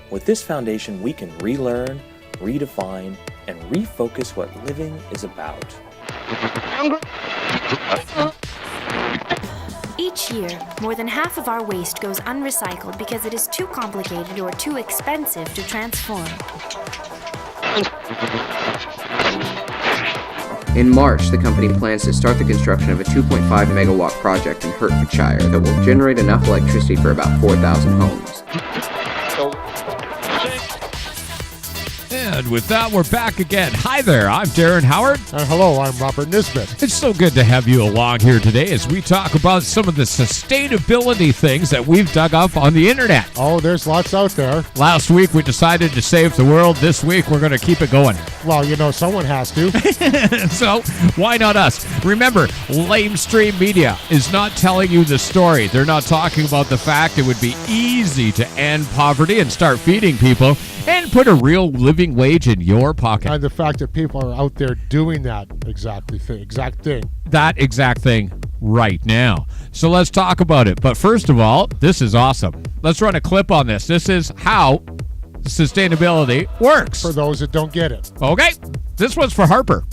With this foundation, we can relearn, redefine, and refocus what living is about. Each year, more than half of our waste goes unrecycled because it is too complicated or too expensive to transform. In March, the company plans to start the construction of a 2.5 megawatt project in Hertfordshire that will generate enough electricity for about 4,000 homes. And with that, we're back again. Hi there, I'm Darren Howard. And hello, I'm Robert Nisbet. It's so good to have you along here today as we talk about some of the sustainability things that we've dug up on the internet. Oh, there's lots out there. Last week, we decided to save the world. This week, we're going to keep it going. Well, you know, someone has to. So, why not us? Remember, lamestream media is not telling you the story. They're not talking about the fact it would be easy to end poverty and start feeding people and put a real living wage in your pocket. And the fact that people are out there doing that exact thing. That exact thing right now. So let's talk about it. But first of all, this is awesome. Let's run a clip on this. This is how sustainability works. For those that don't get it. Okay, this one's for Harper.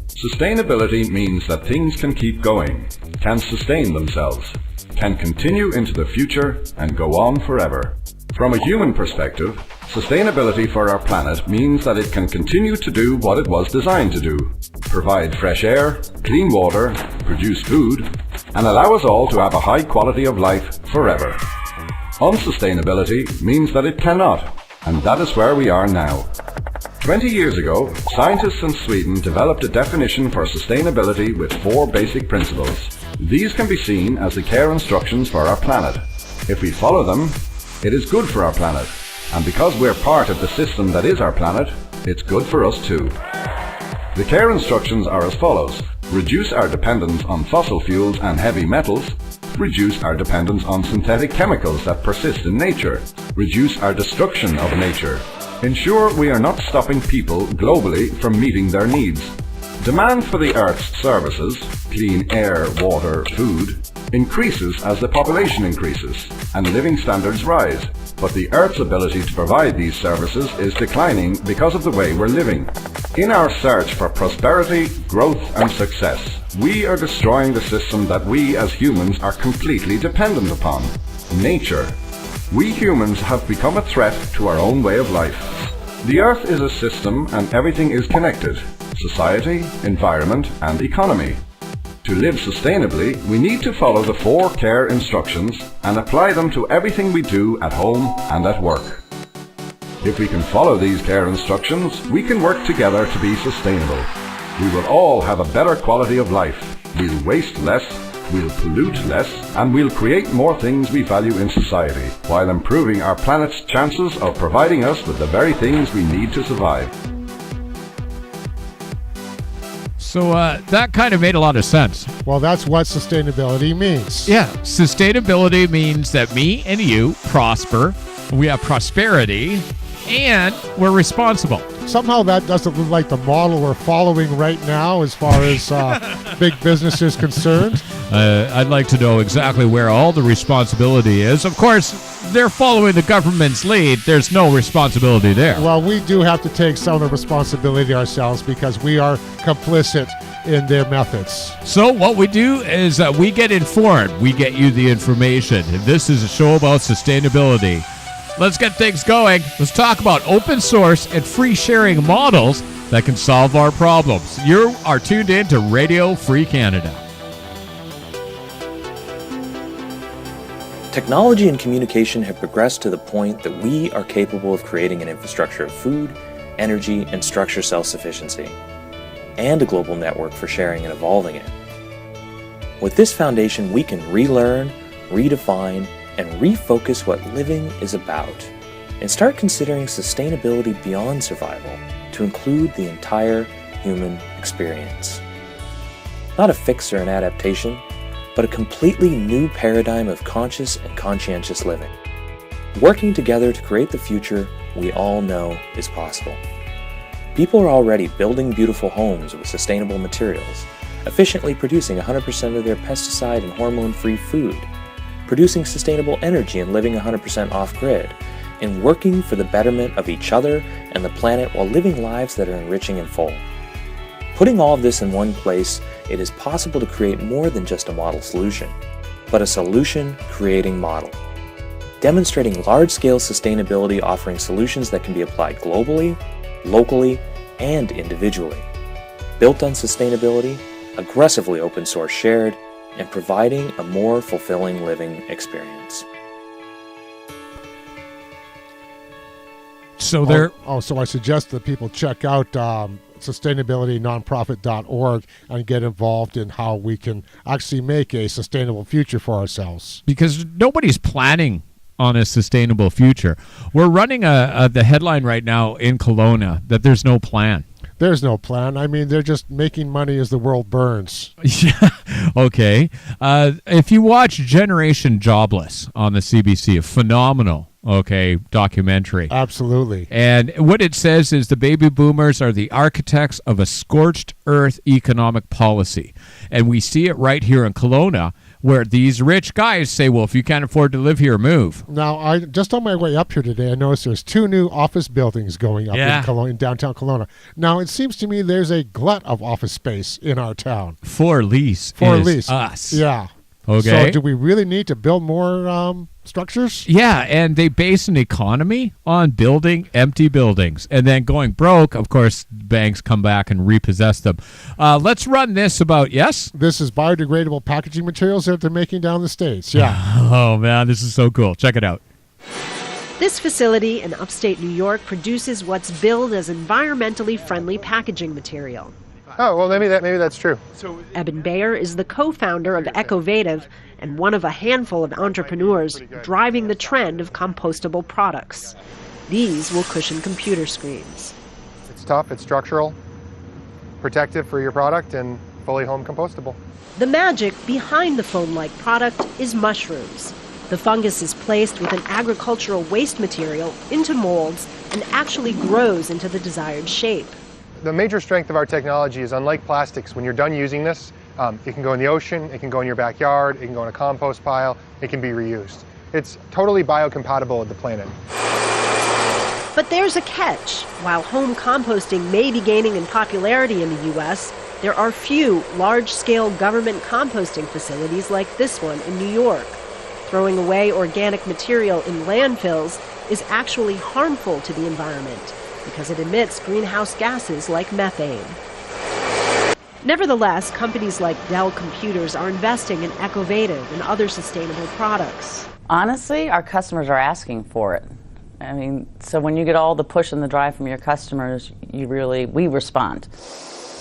Sustainability means that things can keep going, can sustain themselves, can continue into the future and go on forever. From a human perspective, sustainability for our planet means that it can continue to do what it was designed to do: provide fresh air, clean water, produce food, and allow us all to have a high quality of life forever. Unsustainability means that it cannot, and that is where we are now. 20 years ago, scientists in Sweden developed a definition for sustainability with 4 basic principles. These can be seen as the care instructions for our planet. If we follow them, it is good for our planet. And because we're part of the system that is our planet, it's good for us too. The care instructions are as follows: reduce our dependence on fossil fuels and heavy metals, reduce our dependence on synthetic chemicals that persist in nature, reduce our destruction of nature, ensure we are not stopping people globally from meeting their needs. Demand for the Earth's services, clean air, water, food, increases as the population increases and living standards rise, but the Earth's ability to provide these services is declining because of the way we're living. In our search for prosperity, growth and success, we are destroying the system that we as humans are completely dependent upon: nature. We humans have become a threat to our own way of life. The Earth is a system and everything is connected: society, environment and economy. To live sustainably, we need to follow the 4 care instructions and apply them to everything we do at home and at work. If we can follow these care instructions, we can work together to be sustainable. We will all have a better quality of life. We'll waste less, we'll pollute less, and we'll create more things we value in society, while improving our planet's chances of providing us with the very things we need to survive. So that kind of made a lot of sense. Well, that's what sustainability means. Yeah, sustainability means that me and you prosper, we have prosperity, and we're responsible. Somehow that doesn't look like the model we're following right now as far as big business is concerned. I'd like to know exactly where all the responsibility is. Of course, they're following the government's lead. There's no responsibility there. Well, we do have to take some of the responsibility ourselves because we are complicit in their methods. So what we do is we get informed. We get you the information. And this is a show about sustainability. Let's get things going. Let's talk about open source and free sharing models that can solve our problems. You are tuned in to Radio Free Canada. Technology and communication have progressed to the point that we are capable of creating an infrastructure of food, energy, and structure self-sufficiency, and a global network for sharing and evolving it. With this foundation, we can relearn, redefine, and refocus what living is about, and start considering sustainability beyond survival to include the entire human experience. Not a fix or an adaptation, but a completely new paradigm of conscious and conscientious living, working together to create the future we all know is possible. People are already building beautiful homes with sustainable materials, efficiently producing 100% of their pesticide and hormone-free food, producing sustainable energy and living 100% off-grid, in working for the betterment of each other and the planet while living lives that are enriching and full. Putting all of this in one place, it is possible to create more than just a model solution, but a solution-creating model. Demonstrating large-scale sustainability, offering solutions that can be applied globally, locally, and individually. Built on sustainability, aggressively open source shared, and providing a more fulfilling living experience. So there. So I suggest that people check out sustainabilitynonprofit.org and get involved in how we can actually make a sustainable future for ourselves. Because nobody's planning on a sustainable future. We're running the headline right now in Kelowna that there's no plan. There's no plan. I mean, they're just making money as the world burns. Yeah. Okay. If you watch Generation Jobless on the CBC, a phenomenal documentary. Absolutely. And what it says is the baby boomers are the architects of a scorched earth economic policy. And we see it right here in Kelowna, where these rich guys say, well, if you can't afford to live here, move. Now, I just on my way up here today, I noticed there's 2 new office buildings going up in downtown Kelowna. Now, it seems to me there's a glut of office space in our town. For lease. Us. Yeah. Okay. So do we really need to build more structures? Yeah, and they base an economy on building empty buildings. And then going broke, of course, banks come back and repossess them. Let's run this about, yes? This is biodegradable packaging materials that they're making down the States. Yeah. Oh, man, this is so cool. Check it out. This facility in upstate New York produces what's billed as environmentally friendly packaging material. Oh, well, maybe that's true. Eben Bayer is the co-founder of gov't and one of a handful of entrepreneurs driving the trend of compostable products. These will cushion computer screens. It's tough, it's structural, protective for your product, and fully home compostable. The magic behind the foam-like product is mushrooms. The fungus is placed with an agricultural waste material into molds and actually grows into the desired shape. The major strength of our technology is, unlike plastics, when you're done using this, it can go in the ocean, it can go in your backyard, it can go in a compost pile, it can be reused. It's totally biocompatible with the planet. But there's a catch. While home composting may be gaining in popularity in the U.S., there are few large-scale government composting facilities like this one in New York. Throwing away organic material in landfills is actually harmful to the environment, because it emits greenhouse gases like methane. Nevertheless, companies like Dell Computers are investing in gov't and other sustainable products. Honestly, our customers are asking for it. I mean, so when you get all the push and the drive from your customers, we respond.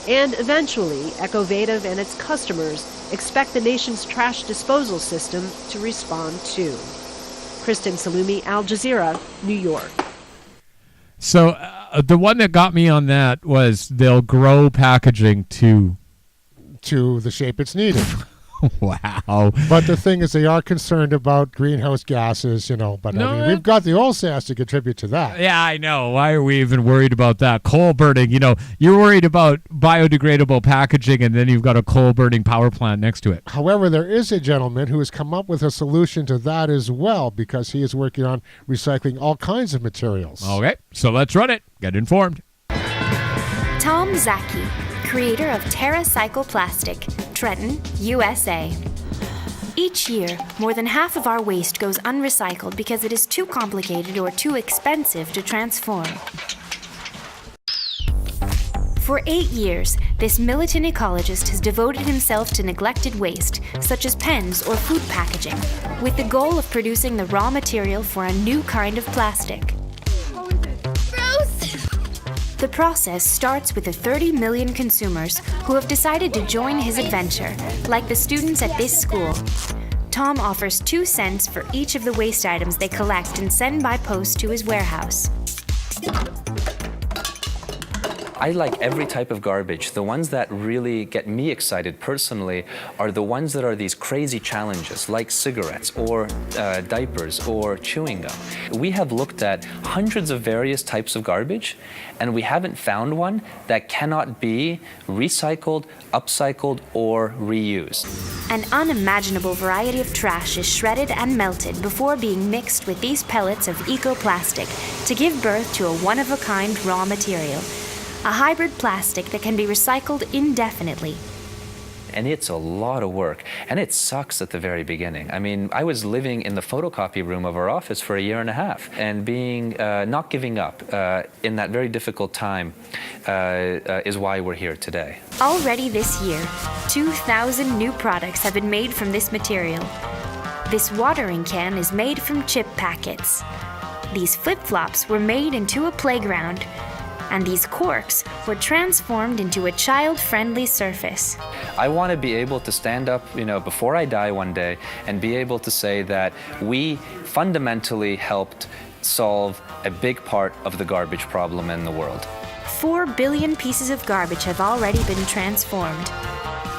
And eventually, gov't and its customers expect the nation's trash disposal system to respond too. Kristen Salumi, Al Jazeera, New York. So the one that got me on that was they'll grow packaging to the shape it's needed. Wow. But the thing is, they are concerned about greenhouse gases, but I mean, we've got the oil sands to contribute to that. Yeah, I know. Why are we even worried about that? Coal burning, you're worried about biodegradable packaging, and then you've got a coal burning power plant next to it. However, there is a gentleman who has come up with a solution to that as well, because he is working on recycling all kinds of materials. Okay, so let's run it. Get informed. Tom Zaki, creator of TerraCycle Plastic, Trenton, USA. Each year, more than half of our waste goes unrecycled because it is too complicated or too expensive to transform. For 8 years, this militant ecologist has devoted himself to neglected waste, such as pens or food packaging, with the goal of producing the raw material for a new kind of plastic. The process starts with the 30 million consumers who have decided to join his adventure, like the students at this school. Tom offers 2 cents for each of the waste items they collect and send by post to his warehouse. I like every type of garbage. The ones that really get me excited personally are the ones that are these crazy challenges, like cigarettes or diapers or chewing gum. We have looked at hundreds of various types of garbage, and we haven't found one that cannot be recycled, upcycled, or reused. An unimaginable variety of trash is shredded and melted before being mixed with these pellets of eco-plastic to give birth to a one-of-a-kind raw material, a hybrid plastic that can be recycled indefinitely. And it's a lot of work, and it sucks at the very beginning. I mean, I was living in the photocopy room of our office for a year and a half, and being not giving up in that very difficult time is why we're here today. Already this year, 2,000 new products have been made from this material. This watering can is made from chip packets. These flip-flops were made into a playground, and these corks were transformed into a child-friendly surface. I want to be able to stand up, before I die one day and be able to say that we fundamentally helped solve a big part of the garbage problem in the world. 4 billion pieces of garbage have already been transformed.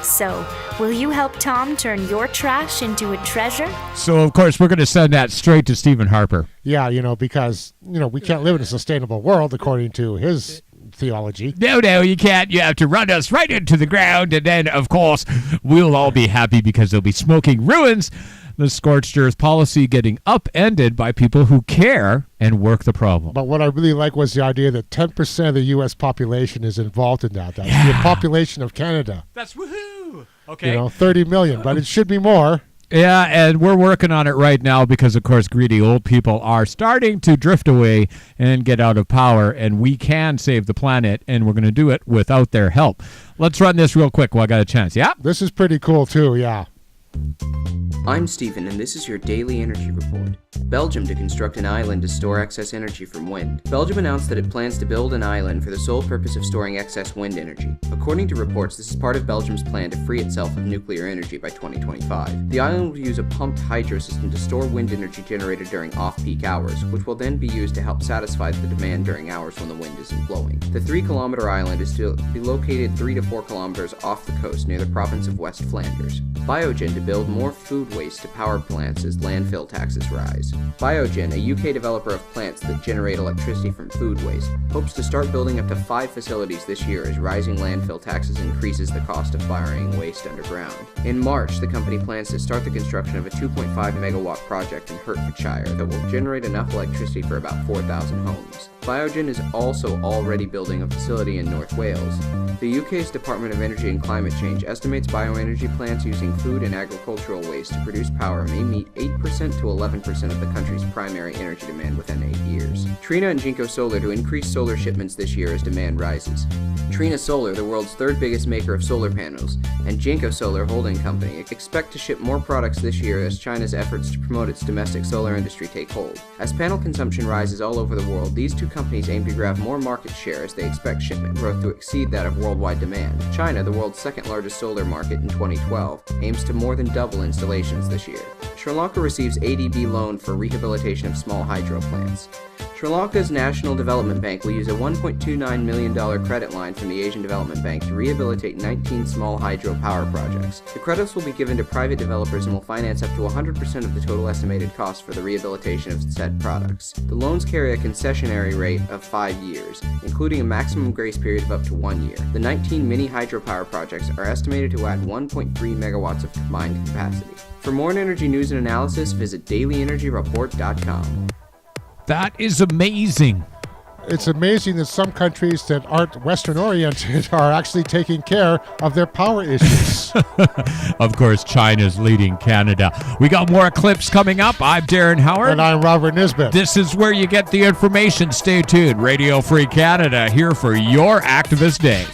So, will you help Tom turn your trash into a treasure? So, of course, we're going to send that straight to Stephen Harper. Yeah, because, we can't live in a sustainable world according to his theology. No, you can't. You have to run us right into the ground, and then, of course, we'll all be happy because they'll be smoking ruins. The scorched earth policy getting upended by people who care and work the problem. But what I really like was the idea that 10% of the U.S. population is involved in that. That's the population of Canada. That's woohoo! Okay. 30 million, but it should be more. Yeah, and we're working on it right now because, of course, greedy old people are starting to drift away and get out of power, and we can save the planet, and we're going to do it without their help. Let's run this real quick while I got a chance. Yeah? This is pretty cool, too, yeah. I'm Stephen, and this is your daily energy report. Belgium to construct an island to store excess energy from wind. Belgium announced that it plans to build an island for the sole purpose of storing excess wind energy. According to reports, this is part of Belgium's plan to free itself of nuclear energy by 2025. The island will use a pumped hydro system to store wind energy generated during off-peak hours, which will then be used to help satisfy the demand during hours when the wind isn't blowing. The 3-kilometer island is to be located 3 to 4 kilometers off the coast near the province of West Flanders. Biogen to build more food waste to power plants as landfill taxes rise. Biogen, a UK developer of plants that generate electricity from food waste, hopes to start building up to 5 facilities this year as rising landfill taxes increases the cost of burying waste underground. In March, the company plans to start the construction of a 2.5 megawatt project in Hertfordshire that will generate enough electricity for about 4,000 homes. Biogen is also already building a facility in North Wales. The UK's Department of Energy and Climate Change estimates bioenergy plants using food and agricultural waste to produce power may meet 8% to 11% of the country's primary energy demand within 8 years. Trina and Jinko Solar to increase solar shipments this year as demand rises. Trina Solar, the world's third biggest maker of solar panels, and Jinko Solar Holding Company expect to ship more products this year as China's efforts to promote its domestic solar industry take hold. As panel consumption rises all over the world, these two companies aim to grab more market share as they expect shipment growth to exceed that of worldwide demand. China, the world's second largest solar market in 2012, aims to more than double installations this year. Sri Lanka receives ADB loan for rehabilitation of small hydro plants. Sri Lanka's National Development Bank will use a $1.29 million credit line from the Asian Development Bank to rehabilitate 19 small hydro power projects. The credits will be given to private developers and will finance up to 100% of the total estimated cost for the rehabilitation of said products. The loans carry a concessionary rate of 5 years, including a maximum grace period of up to 1 year. The 19 mini hydropower projects are estimated to add 1.3 megawatts of combined capacity. For more energy news and analysis, visit dailyenergyreport.com. That is amazing. It's amazing that some countries that aren't Western-oriented are actually taking care of their power issues. Of course, China's leading Canada. We got more clips coming up. I'm Darren Howard. And I'm Robert Nisbet. This is where you get the information. Stay tuned. Radio Free Canada, here for your activist day.